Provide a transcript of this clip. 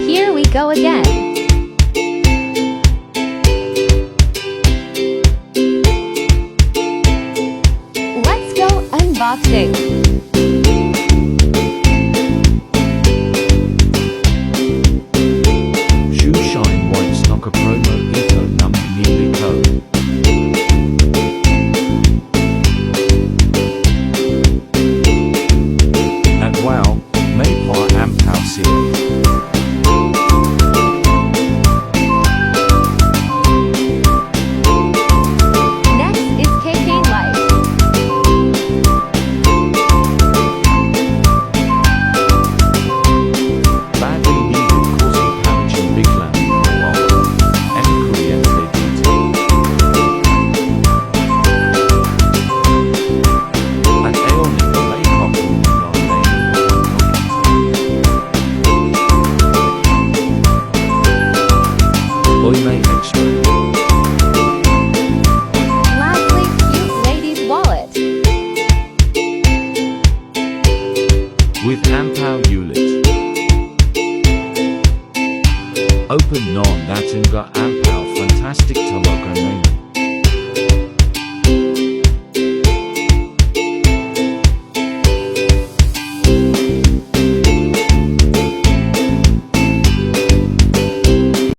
Here we go again. Let's go unboxing. Shoe shine white snocker promo ito namang newly code. At wow, may pa ampaw siya. Next is Payday Life. Badly needed causing packaging big land and Korean detail. At ayon nito may kapong Boy may extra. Lastly, cute lady's wallet. With ampaw ulit. Open non natin ga ampaw fantastic talaga ngayon.